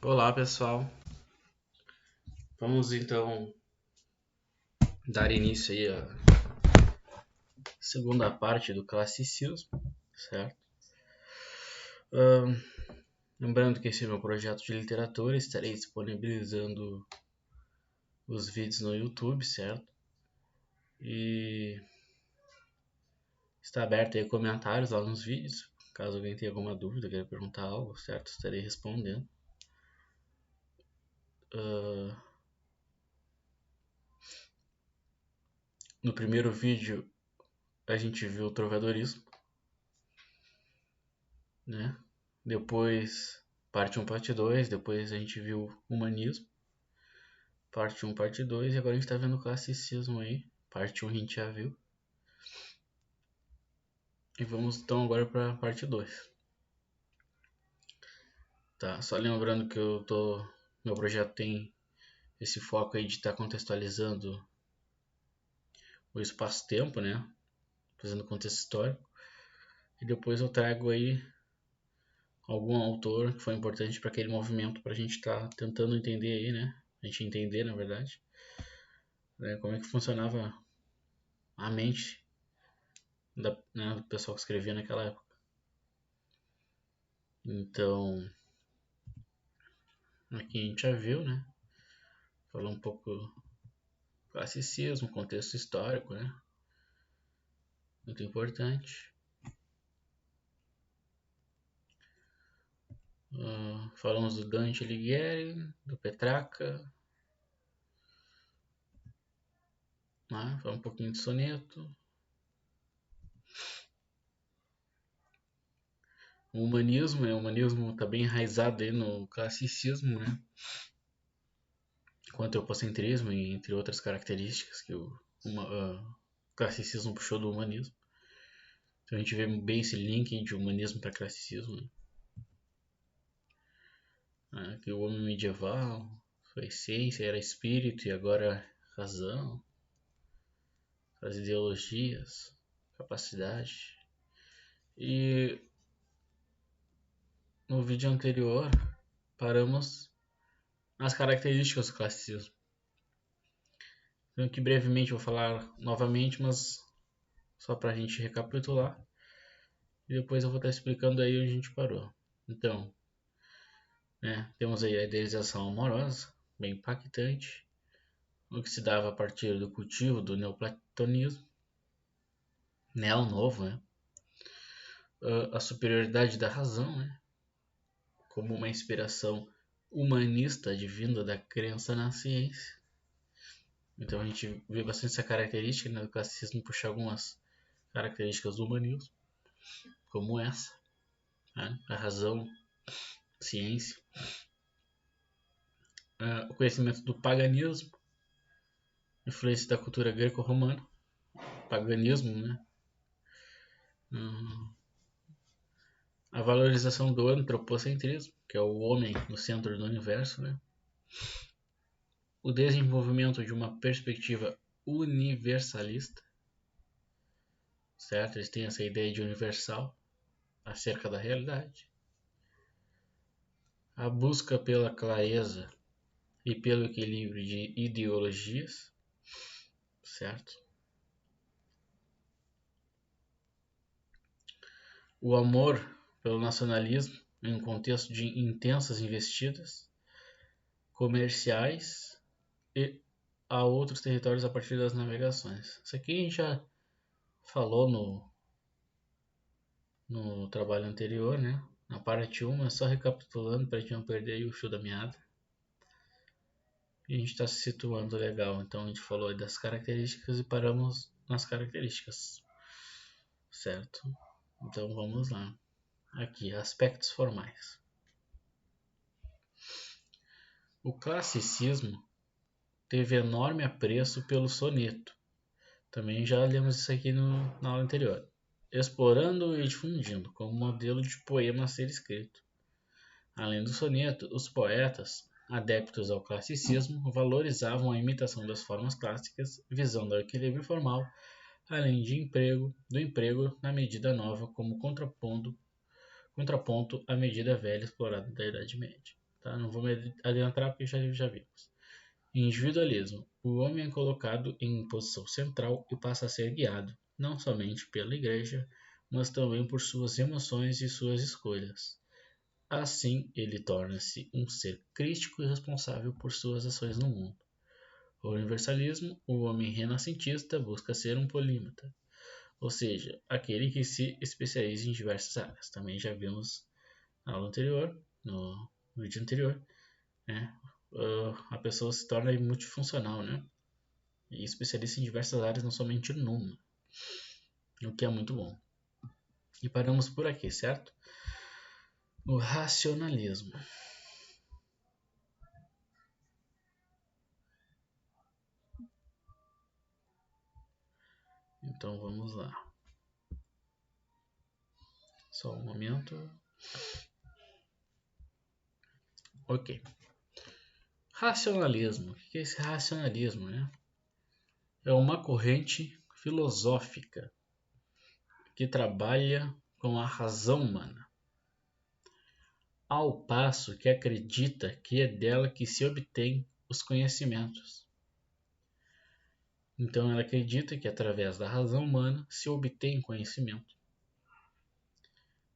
Olá pessoal, vamos então dar início aí à segunda parte do classicismo, certo? Ahn, Lembrando que esse é meu projeto de literatura, estarei disponibilizando os vídeos no YouTube, certo? E está aberto aí comentários lá nos vídeos, caso alguém tenha alguma dúvida, queira perguntar algo, certo? Estarei respondendo. No primeiro vídeo a gente viu o trovadorismo, né? Depois parte 1, parte 2, depois a gente viu o humanismo, parte 1, parte 2, e agora a gente tá vendo o classicismo aí, parte 1 a gente já viu. E vamos então agora pra parte 2. Tá, só lembrando que meu projeto tem esse foco aí de estar contextualizando o espaço-tempo, né? Fazendo contexto histórico. E depois eu trago aí algum autor que foi importante para aquele movimento pra gente estar tentando entender aí, né? A gente entender, na verdade, né? Como é que funcionava a mente do pessoal que escrevia naquela época. Então, aqui a gente já viu, né? Falou um pouco do classicismo, contexto histórico, né? Muito importante. Falamos do Dante Alighieri, do Petrarca, né? Falamos um pouquinho de soneto. O humanismo está bem enraizado aí no classicismo, né? Com o antropocentrismo, entre outras características que o classicismo puxou do humanismo. Então a gente vê bem esse link de humanismo para classicismo, né? Que o homem medieval, sua essência era espírito e agora razão, as ideologias, capacidade. E no vídeo anterior paramos nas características do classicismo. Então, que brevemente vou falar novamente, mas só para a gente recapitular. E depois eu vou estar explicando aí onde a gente parou. Então, né, temos aí a idealização amorosa, bem impactante, o que se dava a partir do cultivo do neoplatonismo, neo novo, né? A superioridade da razão, né? Como uma inspiração humanista advinda da crença na ciência. Então a gente vê bastante essa característica, né, do classicismo puxar algumas características do humanismo, como essa, né? A razão, a ciência, o conhecimento do paganismo, influência da cultura greco-romana, paganismo, né? A valorização do antropocentrismo, que é o homem no centro do universo, né? O desenvolvimento de uma perspectiva universalista, certo? Eles têm essa ideia de universal acerca da realidade. A busca pela clareza e pelo equilíbrio de ideologias, certo? O amor pelo nacionalismo em um contexto de intensas investidas comerciais e a outros territórios a partir das navegações. Isso aqui a gente já falou no trabalho anterior, né? Na parte 1, é só recapitulando para a gente não perder o fio da meada. E a gente está se situando legal. Então a gente falou das características e paramos nas características, certo? Então vamos lá. Aqui, aspectos formais. O classicismo teve enorme apreço pelo soneto. Também já lemos isso aqui na aula anterior. Explorando e difundindo como modelo de poema a ser escrito. Além do soneto, os poetas, adeptos ao classicismo, valorizavam a imitação das formas clássicas, visando ao equilíbrio formal, além do emprego na medida nova como contraponto à medida velha explorada da Idade Média. Tá? Não vou me adentrar porque já vimos. Individualismo. O homem é colocado em posição central e passa a ser guiado, não somente pela igreja, mas também por suas emoções e suas escolhas. Assim, ele torna-se um ser crítico e responsável por suas ações no mundo. O universalismo. O homem renascentista busca ser um polímata, ou seja, aquele que se especializa em diversas áreas. Também já vimos na aula anterior, no vídeo anterior, né? A pessoa se torna multifuncional, né? E especialista em diversas áreas, não somente numa, o que é muito bom. E paramos por aqui, certo? O racionalismo. Então vamos lá. Só um momento. Ok. Racionalismo. O que é esse racionalismo, né? É uma corrente filosófica que trabalha com a razão humana, ao passo que acredita que é dela que se obtém os conhecimentos. Então ela acredita que através da razão humana se obtém conhecimento,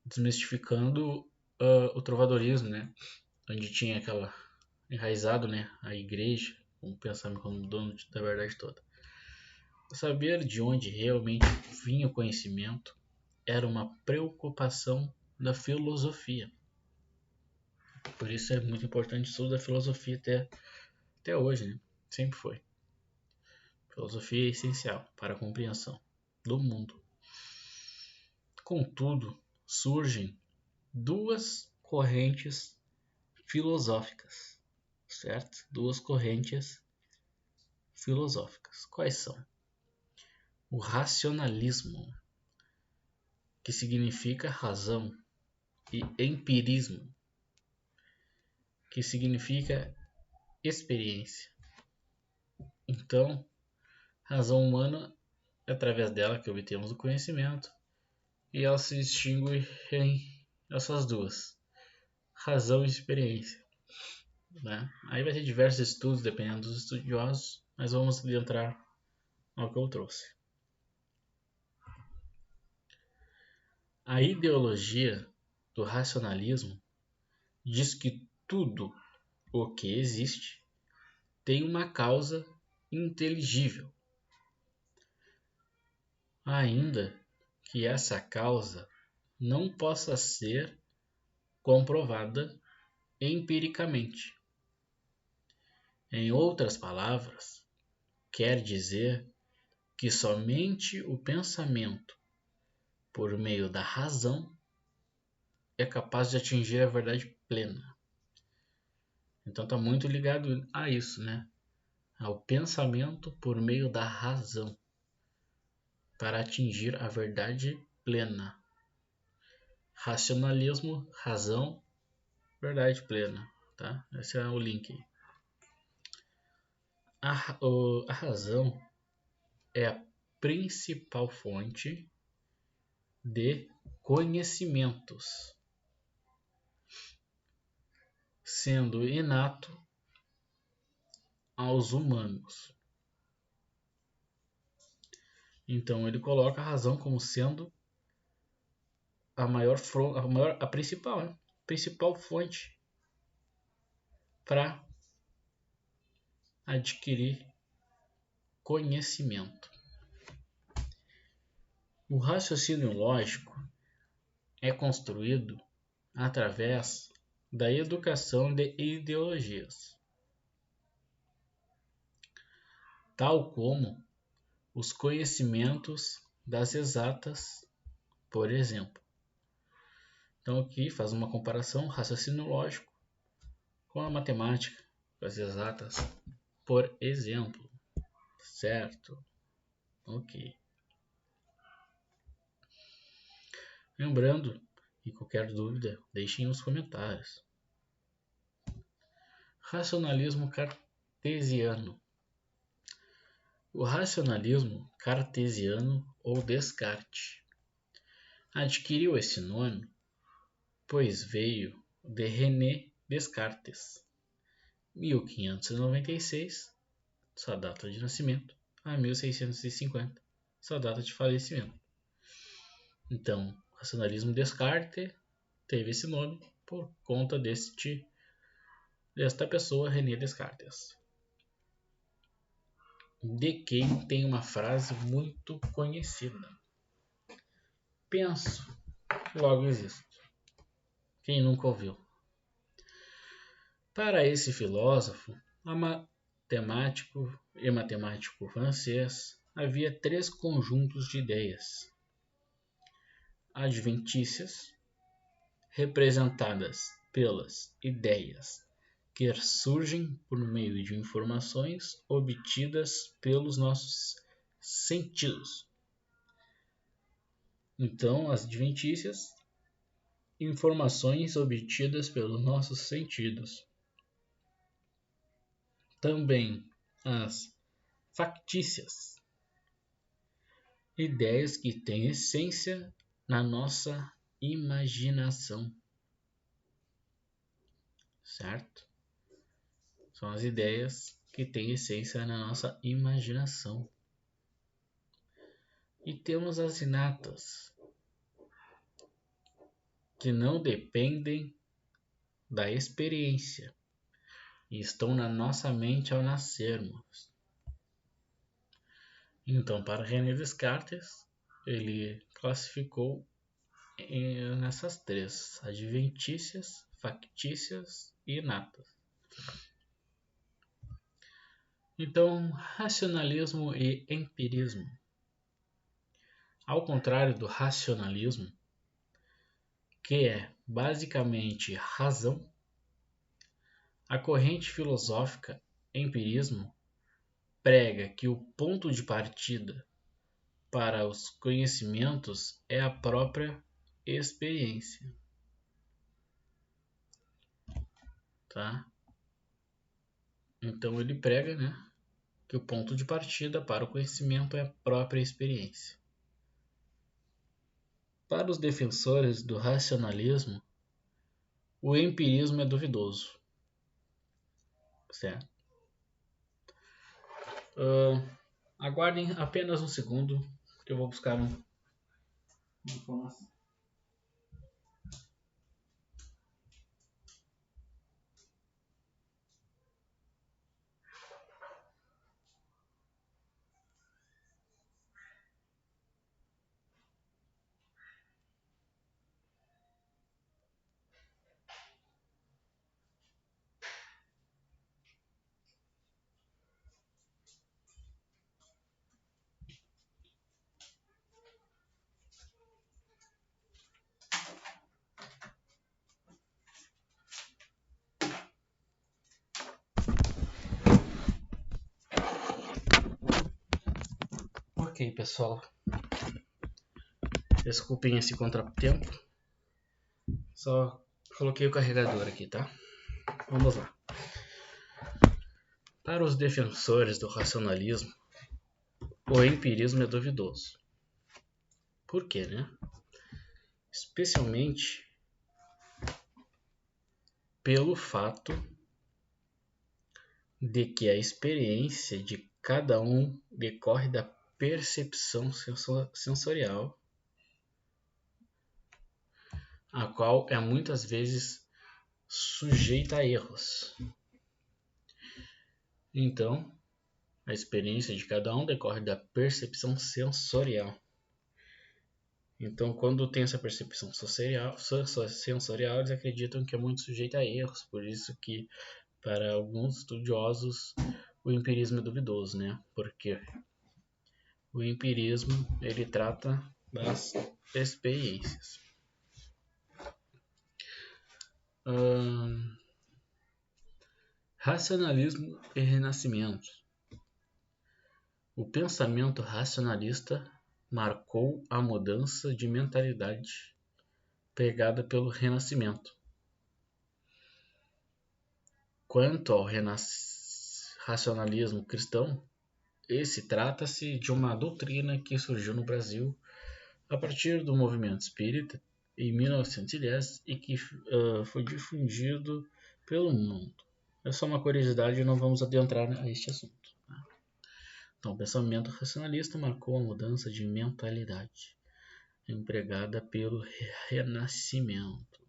desmistificando o trovadorismo, né? Onde tinha aquela enraizado, né, a igreja, como pensamento como dono da verdade toda. Saber de onde realmente vinha o conhecimento era uma preocupação da filosofia. Por isso é muito importante o estudo da filosofia até hoje, né? Sempre foi. Filosofia é essencial para a compreensão do mundo. Contudo, surgem duas correntes filosóficas, certo? Duas correntes filosóficas. Quais são? O racionalismo, que significa razão, e empirismo, que significa experiência. Então, razão humana é através dela que obtemos o conhecimento, e ela se distingue em essas duas, razão e experiência. Né? Aí vai ter diversos estudos, dependendo dos estudiosos, mas vamos adentrar ao que eu trouxe. A ideologia do racionalismo diz que tudo o que existe tem uma causa inteligível, ainda que essa causa não possa ser comprovada empiricamente. Em outras palavras, quer dizer que somente o pensamento, por meio da razão, é capaz de atingir a verdade plena. Então está muito ligado a isso, né? Ao pensamento por meio da razão, para atingir a verdade plena. Racionalismo, razão, verdade plena, tá? Esse é o link. A razão é a principal fonte de conhecimentos, sendo inato aos humanos. Então ele coloca a razão como sendo a principal, né? Principal fonte para adquirir conhecimento. O raciocínio lógico é construído através da educação de ideologias, tal como os conhecimentos das exatas, por exemplo. Então aqui faz uma comparação raciocínio lógico com a matemática, com as exatas, por exemplo. Certo? Ok. Lembrando, e qualquer dúvida, deixem nos comentários. Racionalismo cartesiano. O racionalismo cartesiano ou Descartes adquiriu esse nome pois veio de René Descartes, 1596, sua data de nascimento, a 1650, sua data de falecimento. Então, racionalismo Descartes teve esse nome por conta desta pessoa, René Descartes, de quem tem uma frase muito conhecida: penso, logo existo. Quem nunca ouviu? Para esse filósofo matemático francês, havia 3 conjuntos de ideias adventícias, representadas pelas ideias que surgem por meio de informações obtidas pelos nossos sentidos. Então, as adventícias, informações obtidas pelos nossos sentidos. Também as factícias, ideias que têm essência na nossa imaginação, certo? São as ideias que têm essência na nossa imaginação. E temos as inatas, que não dependem da experiência e estão na nossa mente ao nascermos. Então, para René Descartes, ele classificou nessas 3, adventícias, factícias e inatas. Então, racionalismo e empirismo. Ao contrário do racionalismo, que é basicamente razão, a corrente filosófica empirismo prega que o ponto de partida para os conhecimentos é a própria experiência. Tá? Então ele prega, que o ponto de partida para o conhecimento é a própria experiência. Para os defensores do racionalismo, o empirismo é duvidoso. Certo? Aguardem apenas um segundo que eu vou buscar uma informação. Ok, pessoal. Desculpem esse contratempo. Só coloquei o carregador aqui, tá? Vamos lá. Para os defensores do racionalismo, o empirismo é duvidoso. Por quê, Especialmente pelo fato de que a experiência de cada um decorre da percepção sensorial, a qual é muitas vezes sujeita a erros. Então, a experiência de cada um decorre da percepção sensorial. Então, quando tem essa percepção sensorial, eles acreditam que é muito sujeito a erros. Por isso que, para alguns estudiosos, o empirismo é duvidoso, Porque o empirismo, ele trata das experiências. Racionalismo e renascimento. O pensamento racionalista marcou a mudança de mentalidade pregada pelo Renascimento. Quanto ao racionalismo cristão, esse trata-se de uma doutrina que surgiu no Brasil a partir do movimento espírita em 1910 e que foi difundido pelo mundo. É só uma curiosidade e não vamos adentrar a este assunto. Então, o pensamento racionalista marcou a mudança de mentalidade empregada pelo Renascimento.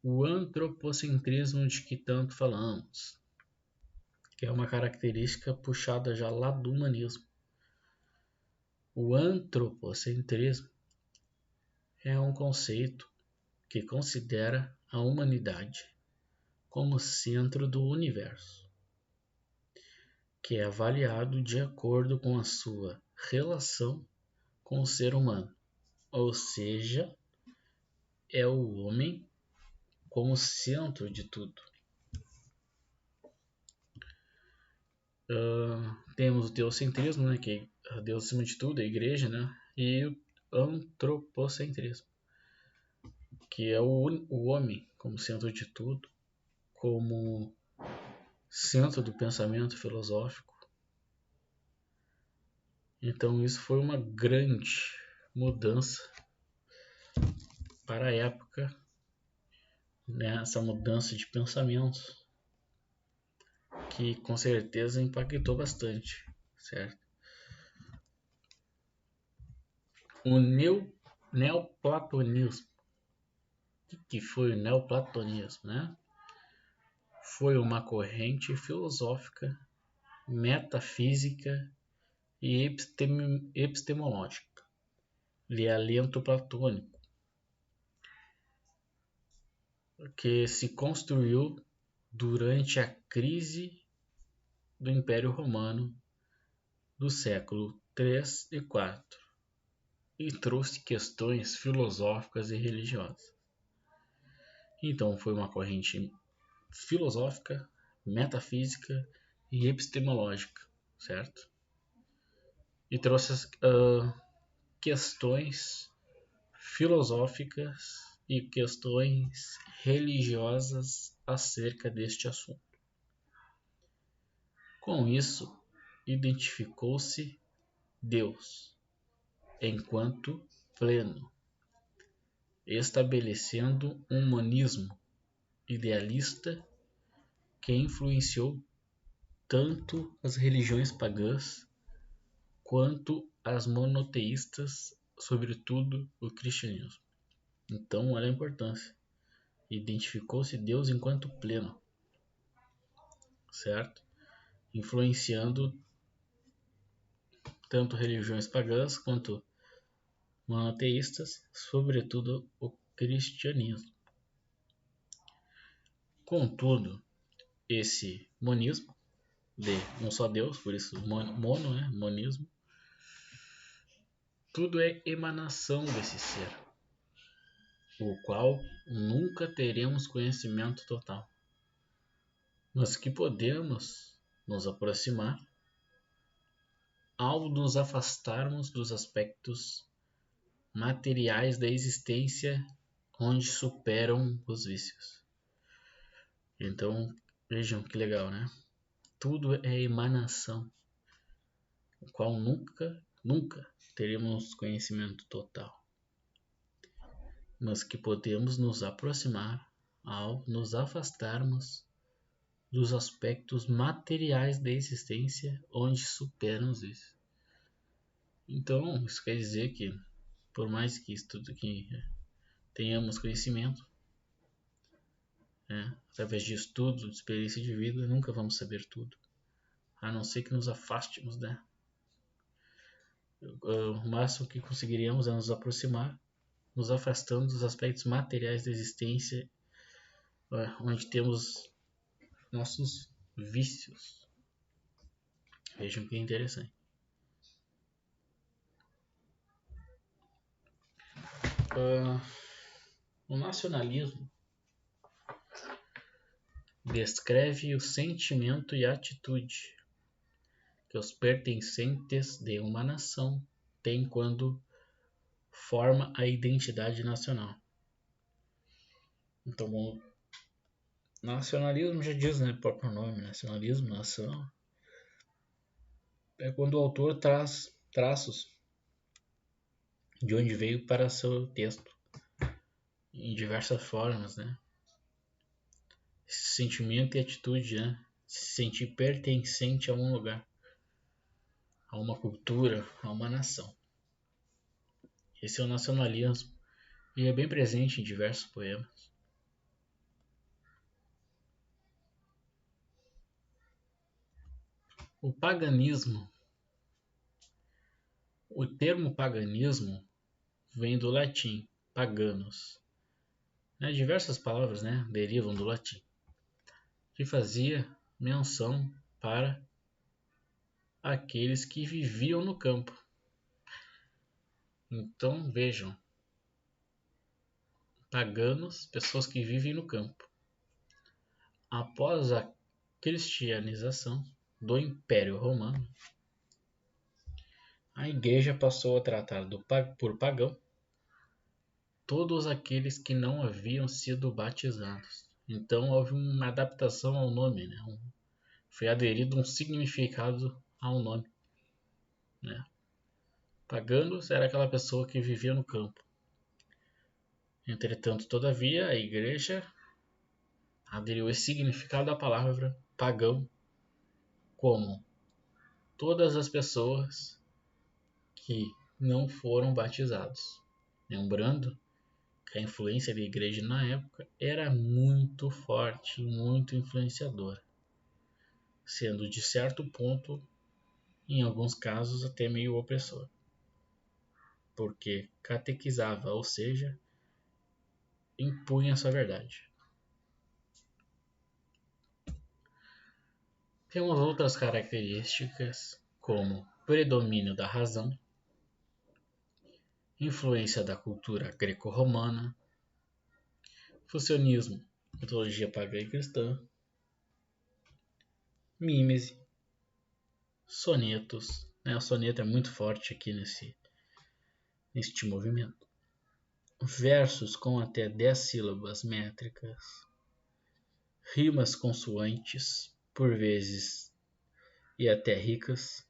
O antropocentrismo de que tanto falamos, que é uma característica puxada já lá do humanismo. O antropocentrismo é um conceito que considera a humanidade como centro do universo, que é avaliado de acordo com a sua relação com o ser humano, ou seja, é o homem como centro de tudo. Temos o teocentrismo, né, que é Deus acima de tudo, a igreja, né, e o antropocentrismo, que é o homem como centro de tudo, como centro do pensamento filosófico. Então isso foi uma grande mudança para a época, né, essa mudança de pensamento que com certeza impactou bastante, certo? O neoplatonismo. O que foi o neoplatonismo, né? Foi uma corrente filosófica, metafísica e epistemológica de alento platônico, que se construiu durante a crise do Império Romano do século III e IV e trouxe questões filosóficas e religiosas. Então foi uma corrente filosófica, metafísica e epistemológica, certo? E trouxe questões filosóficas e questões religiosas acerca deste assunto. Com isso, identificou-se Deus enquanto pleno, estabelecendo um monismo idealista que influenciou tanto as religiões pagãs quanto as monoteístas, sobretudo o cristianismo. Então, olha a importância. Identificou-se Deus enquanto pleno, certo? Influenciando tanto religiões pagãs quanto monoteístas, sobretudo o cristianismo. Contudo, esse monismo de um só Deus, por isso mono, né? Monismo, tudo é emanação desse ser, o qual nunca teremos conhecimento total, mas que podemos nos aproximar ao nos afastarmos dos aspectos materiais da existência onde superam os vícios. Então, vejam que legal, né? Tudo é emanação, o qual nunca teremos conhecimento total, mas que podemos nos aproximar ao nos afastarmos dos aspectos materiais da existência onde superam os vícios. Então, isso quer dizer que, por mais que tenhamos conhecimento, através de estudo, de experiência de vida, nunca vamos saber tudo, a não ser que nos afastemos, né? O máximo que conseguiríamos é nos aproximar, nos afastando dos aspectos materiais da existência, onde temos nossos vícios. Vejam que interessante. O nacionalismo descreve o sentimento e atitude que os pertencentes de uma nação têm quando forma a identidade nacional. Então, o nacionalismo já diz, né, o próprio nome, nacionalismo, nação, é quando o autor traz traços de onde veio para seu texto em diversas formas, né? sentimento e atitude, né? Se sentir pertencente a um lugar, a uma cultura, a uma nação. Esse é o nacionalismo e é bem presente em diversos poemas. O paganismo. O termo paganismo vem do latim, paganos. Diversas palavras, derivam do latim, que fazia menção para aqueles que viviam no campo. Então vejam, paganos, pessoas que vivem no campo. Após a cristianização do Império Romano, a igreja passou a tratar por pagão todos aqueles que não haviam sido batizados. Então houve uma adaptação ao nome, foi aderido um significado ao nome. Paganos era aquela pessoa que vivia no campo. Entretanto, todavia, a igreja aderiu esse significado da palavra pagão como todas as pessoas que não foram batizados. Lembrando que a influência da igreja na época era muito forte, muito influenciadora, sendo de certo ponto, em alguns casos, até meio opressor, porque catequizava, ou seja, impunha sua verdade. Temos outras características, como predomínio da razão, influência da cultura greco-romana, funcionismo, mitologia pagã e cristã, mímese, sonetos, o soneto é muito forte aqui neste movimento, versos com até 10 sílabas métricas, rimas consoantes, por vezes e até ricas,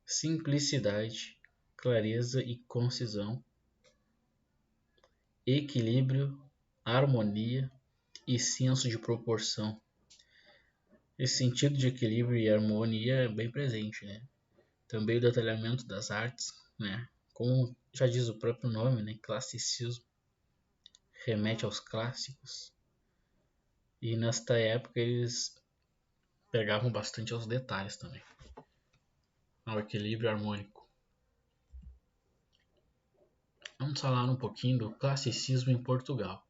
simplicidade, clareza e concisão, equilíbrio, harmonia e senso de proporção. Esse sentido de equilíbrio e harmonia é bem presente, Também o detalhamento das artes, Como já diz o próprio nome, classicismo, remete aos clássicos. E nesta época eles pegavam bastante aos detalhes também, ao equilíbrio harmônico. Vamos falar um pouquinho do classicismo em Portugal.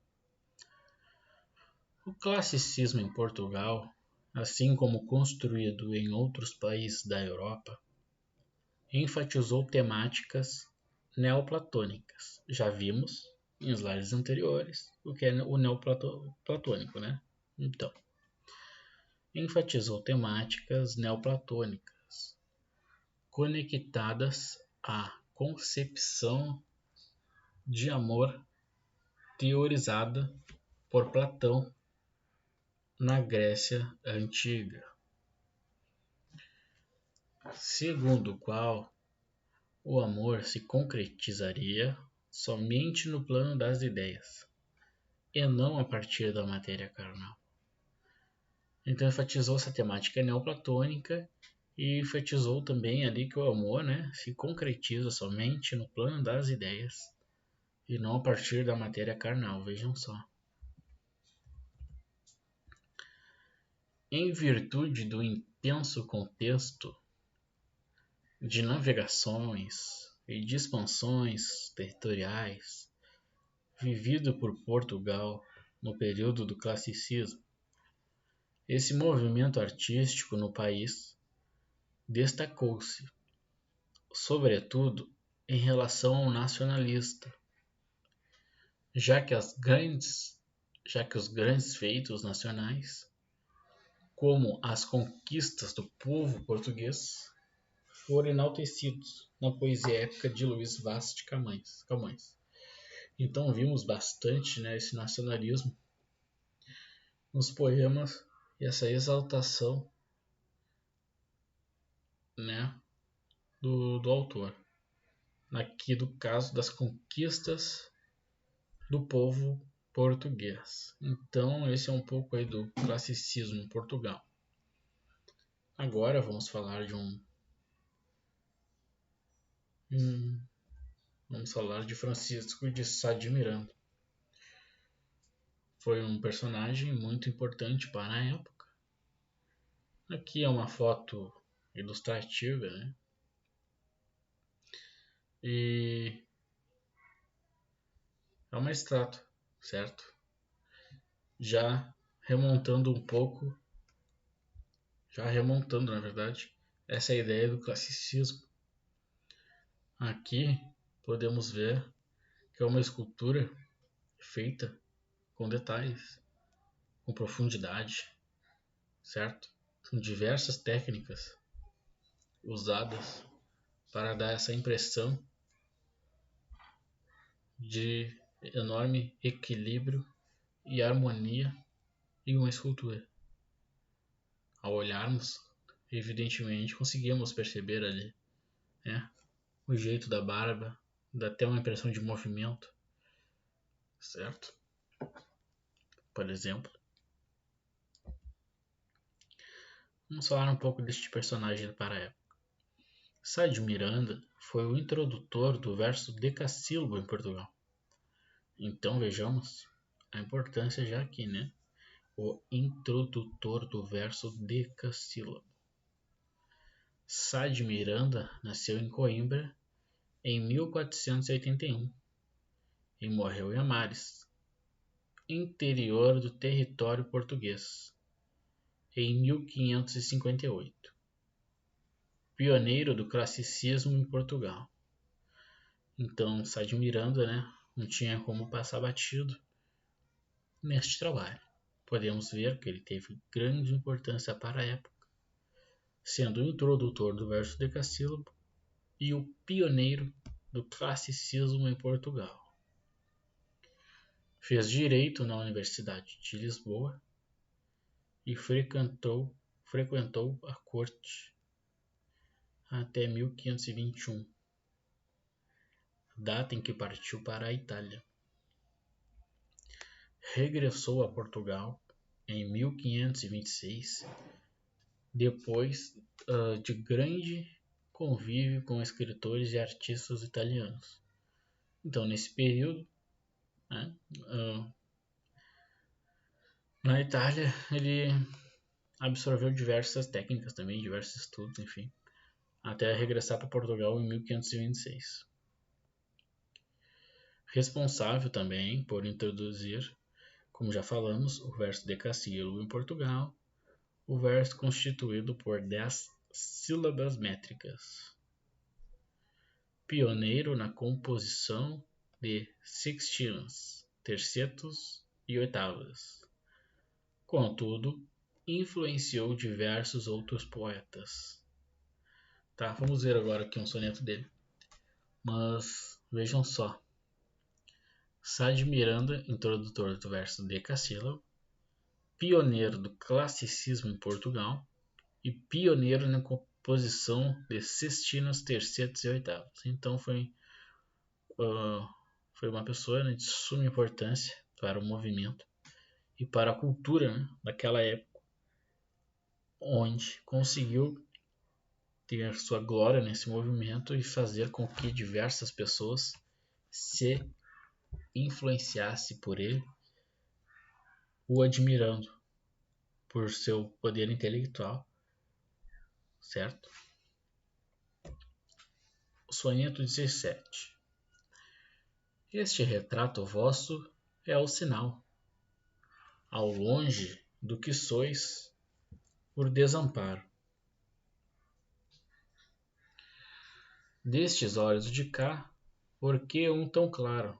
O classicismo em Portugal, assim como construído em outros países da Europa, enfatizou temáticas neoplatônicas. Já vimos em slides anteriores o que é o neoplatônico, Então, enfatizou temáticas neoplatônicas conectadas à concepção de amor teorizada por Platão na Grécia Antiga, segundo o qual o amor se concretizaria somente no plano das ideias, e não a partir da matéria carnal. Então enfatizou essa temática neoplatônica e enfatizou também ali que o amor se concretiza somente no plano das ideias e não a partir da matéria carnal, vejam só. Em virtude do intenso contexto de navegações e de expansões territoriais vivido por Portugal no período do classicismo, esse movimento artístico no país destacou-se, sobretudo em relação ao nacionalista, já que os grandes feitos nacionais, como as conquistas do povo português, foram enaltecidos na poesia épica de Luís Vaz de Camões. Então vimos bastante esse nacionalismo nos poemas e essa exaltação do autor. Aqui do caso das conquistas do povo português. Então esse é um pouco aí do classicismo em Portugal. Agora vamos falar de vamos falar de Francisco de Sá de Miranda. Foi um personagem muito importante para a época. Aqui é uma foto ilustrativa, né? E é uma estátua, certo? Já remontando um pouco, na verdade, essa ideia do classicismo. Aqui podemos ver que é uma escultura feita com detalhes, com profundidade, certo? Com diversas técnicas usadas para dar essa impressão de enorme equilíbrio e harmonia em uma escultura. Ao olharmos, evidentemente conseguimos perceber ali, né, o jeito da barba, dá até uma impressão de movimento, certo? Por exemplo, vamos falar um pouco deste personagem para a época. Sá de Miranda foi o introdutor do verso decassílabo em Portugal. Então vejamos a importância já aqui, né? O introdutor do verso decassílabo. Sá de Miranda nasceu em Coimbra em 1481 e morreu em Amares, interior do território português, em 1558. Pioneiro do classicismo em Portugal. Então, Sá de Miranda, né, não tinha como passar batido neste trabalho. Podemos ver que ele teve grande importância para a época, sendo o introdutor do verso decassílabo e o pioneiro do classicismo em Portugal. Fez direito na Universidade de Lisboa e frequentou a corte até 1521, data em que partiu para a Itália. Regressou a Portugal em 1526, depois de grande convívio com escritores e artistas italianos. Então, nesse período, né, na Itália, ele absorveu diversas técnicas também, diversos estudos, enfim, até regressar para Portugal em 1526. Responsável também por introduzir, como já falamos, o verso decassílabo em Portugal, o verso constituído por 10 sílabas métricas. Pioneiro na composição de sextinas, tercetos e oitavas. Contudo, influenciou diversos outros poetas. Tá, vamos ver agora aqui um soneto dele. Mas vejam só. Sá de Miranda, introdutor do verso decassílabo, pioneiro do classicismo em Portugal e pioneiro na composição de sextinas, tercetos e oitavos. Então foi uma pessoa, né, de suma importância para o movimento e para a cultura, né, daquela época, onde conseguiu ter sua glória nesse movimento e fazer com que diversas pessoas se influenciassem por ele, o admirando por seu poder intelectual, certo? Soneto 17. Este retrato vosso é o sinal, ao longe do que sois, por desamparo. Destes olhos de cá, por que um tão claro?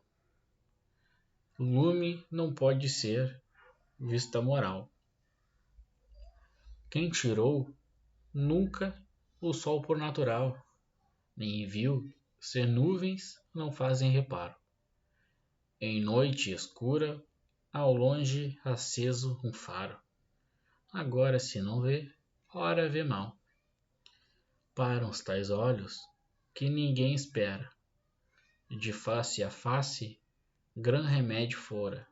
Lume não pode ser vista moral. Quem tirou nunca o sol por natural, nem viu se nuvens não fazem reparo. Em noite escura, ao longe aceso um faro. Agora se não vê, ora vê mal. Para os tais olhos, que ninguém espera, de face a face, gran remédio fora.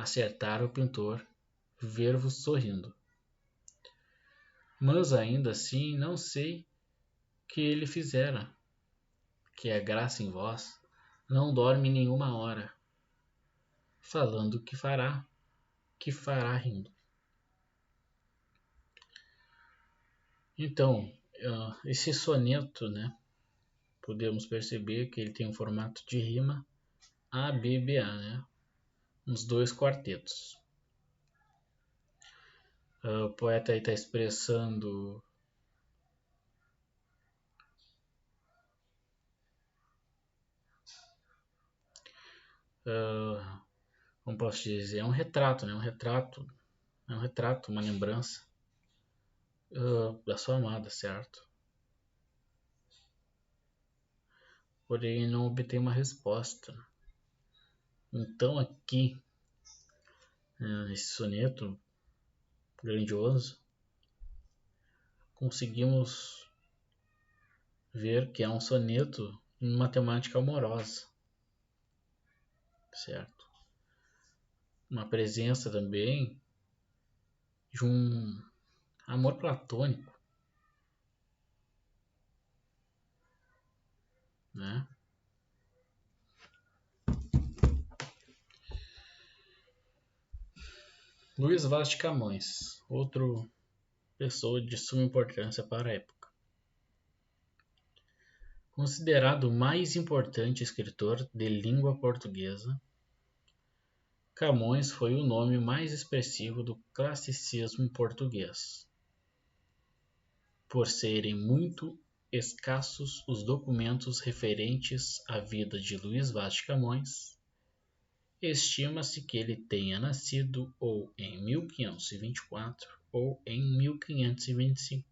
acertara o pintor ver-vos sorrindo. Mas ainda assim não sei que ele fizera, que a graça em vós não dorme nenhuma hora, falando que fará rindo. Então, esse soneto, né, podemos perceber que ele tem um formato de rima ABBA, né, uns 2 quartetos. O poeta aí está expressando como posso dizer, é um retrato, né, uma lembrança da sua amada, certo? Porém não obtém uma resposta. Então aqui, nesse soneto grandioso, conseguimos ver que é um soneto em matemática amorosa, certo? Uma presença também de um amor platônico, né? Luís Vaz de Camões, outro pessoa de suma importância para a época. Considerado o mais importante escritor de língua portuguesa, Camões foi o nome mais expressivo do classicismo português. Por serem muito escassos os documentos referentes à vida de Luís Vaz de Camões, estima-se que ele tenha nascido ou em 1524 ou em 1525,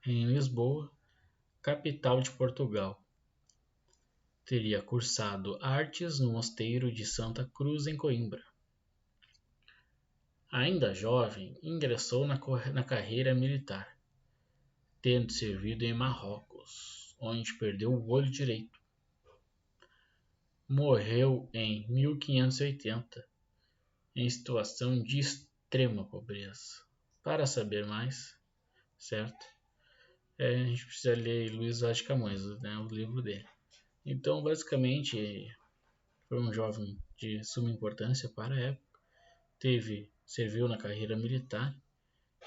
em Lisboa, capital de Portugal. Teria cursado artes no mosteiro de Santa Cruz, em Coimbra. Ainda jovem, ingressou na carreira militar, tendo servido em Marrocos, onde perdeu o olho direito. Morreu em 1580, em situação de extrema pobreza. Para saber mais, certo? A gente precisa ler Luís Vaz de Camões, né, o livro dele. Então, basicamente, foi um jovem de suma importância para a época. Serviu na carreira militar.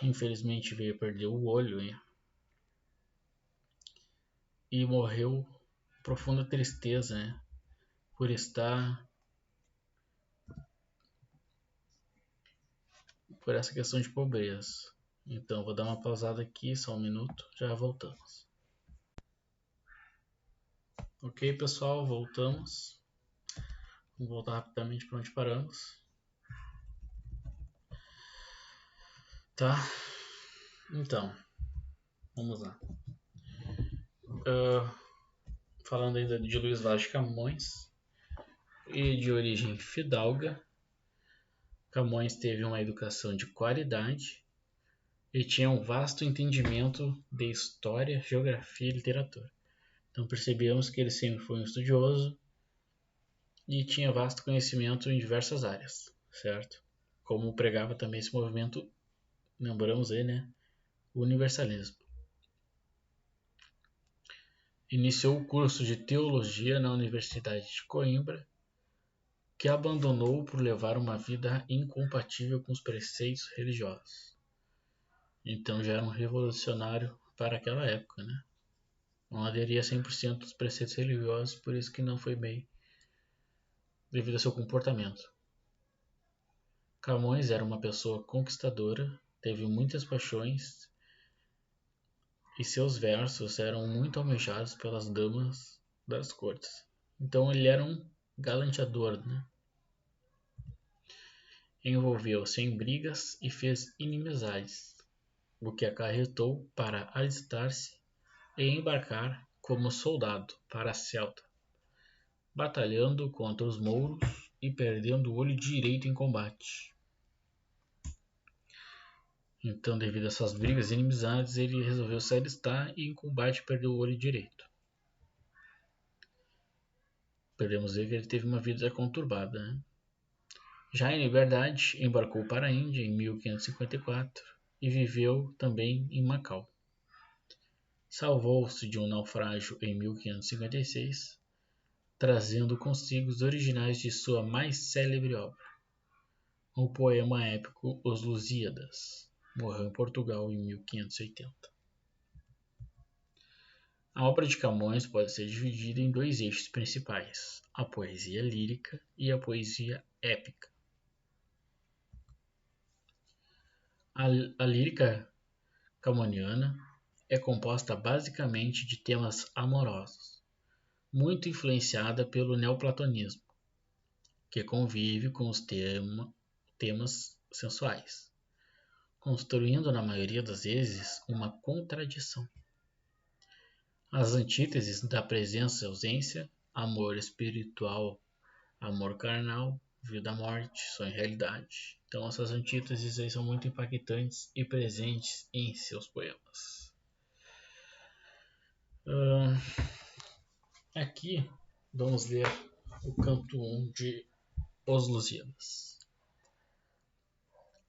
Infelizmente veio perder o olho e morreu profunda tristeza, né, por estar por essa questão de pobreza. Então vou dar uma pausada aqui, só um minuto, já voltamos. Ok, pessoal, voltamos. Vamos voltar rapidamente para onde paramos. Tá? Então, vamos lá. Falando ainda de Luís Vaz de Camões e de origem fidalga, Camões teve uma educação de qualidade e tinha um vasto entendimento de história, geografia e literatura. Então percebemos que ele sempre foi um estudioso e tinha vasto conhecimento em diversas áreas, certo? Como pregava também esse movimento, lembramos aí, né? O universalismo. Iniciou o curso de teologia na Universidade de Coimbra, que abandonou por levar uma vida incompatível com os preceitos religiosos. Então já era um revolucionário para aquela época, né? Não aderia 100% aos preceitos religiosos, por isso que não foi bem devido ao seu comportamento. Camões era uma pessoa conquistadora, teve muitas paixões e seus versos eram muito almejados pelas damas das cortes. Então ele era um galanteador, né? Envolveu-se em brigas e fez inimizades, o que acarretou para alistar-se e embarcar como soldado para a Celta, batalhando contra os mouros e perdendo o olho direito em combate. Então, devido a essas brigas e inimizades, ele resolveu se alistar e em combate perdeu o olho direito. Podemos ver que ele teve uma vida conturbada, né? Já em liberdade, embarcou para a Índia em 1554 e viveu também em Macau. Salvou-se de um naufrágio em 1556, trazendo consigo os originais de sua mais célebre obra, o poema épico Os Lusíadas. Morreu em Portugal em 1580. A obra de Camões pode ser dividida em dois eixos principais: a poesia lírica e a poesia épica. A lírica camoniana é composta basicamente de temas amorosos, muito influenciada pelo neoplatonismo, que convive com os temas sensuais, construindo na maioria das vezes uma contradição. As antíteses da presença e ausência, amor espiritual, amor carnal, vida-morte, sonho e realidade. Então essas antíteses aí são muito impactantes e presentes em seus poemas. Aqui vamos ler o canto 1 de Os Lusíadas.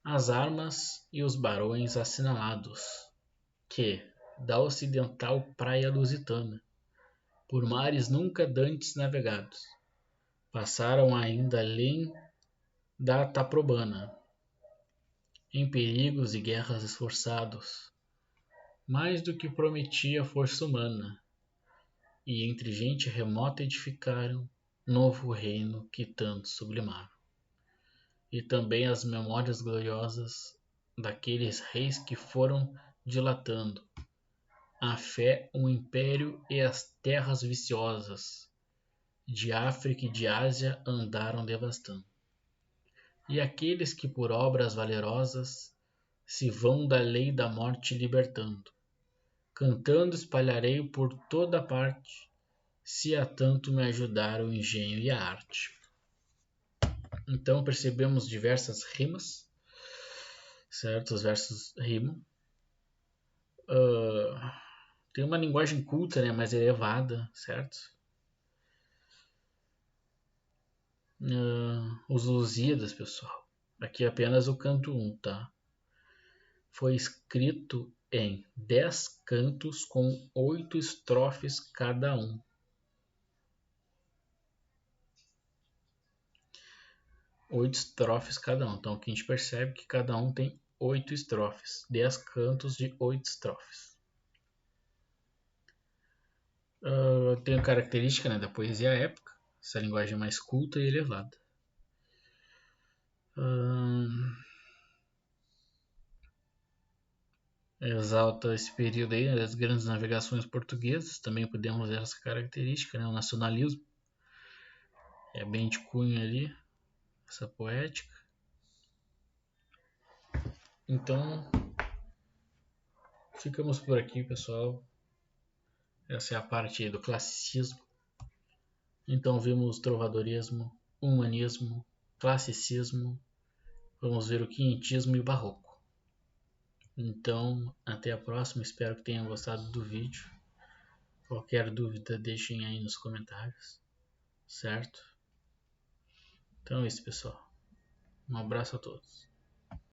As armas e os barões assinalados, que, da ocidental praia lusitana, por mares nunca dantes navegados, passaram ainda além da Taprobana, em perigos e guerras esforçados, mais do que prometia a força humana, e entre gente remota edificaram novo reino que tanto sublimaram. E também as memórias gloriosas daqueles reis que foram dilatando a fé, o império e as terras viciosas de África e de Ásia andaram devastando. E aqueles que por obras valerosas se vão da lei da morte libertando, cantando espalharei por toda parte, se a tanto me ajudaram o engenho e a arte. Então percebemos diversas rimas, certo? Os versos rimam. Tem uma linguagem culta, né, mais elevada, certo? Os Lusíadas, pessoal. Aqui é apenas o canto 1, tá? Foi escrito em 10 cantos com 8 estrofes cada um. 8 estrofes cada um. Então aqui a gente percebe que cada um tem 8 estrofes. 10 cantos de 8 estrofes. Tem a característica, né, da poesia épica, essa linguagem mais culta e elevada. Exalta esse período aí, né, das grandes navegações portuguesas. Também podemos ver essa característica, né, o nacionalismo. É bem de cunho ali, essa poética. Então, ficamos por aqui, pessoal. Essa é a parte do classicismo. Então vimos trovadorismo, humanismo, classicismo. Vamos ver o quinhentismo e o barroco. Então, até a próxima. Espero que tenham gostado do vídeo. Qualquer dúvida, deixem aí nos comentários. Certo? Então é isso, pessoal. Um abraço a todos.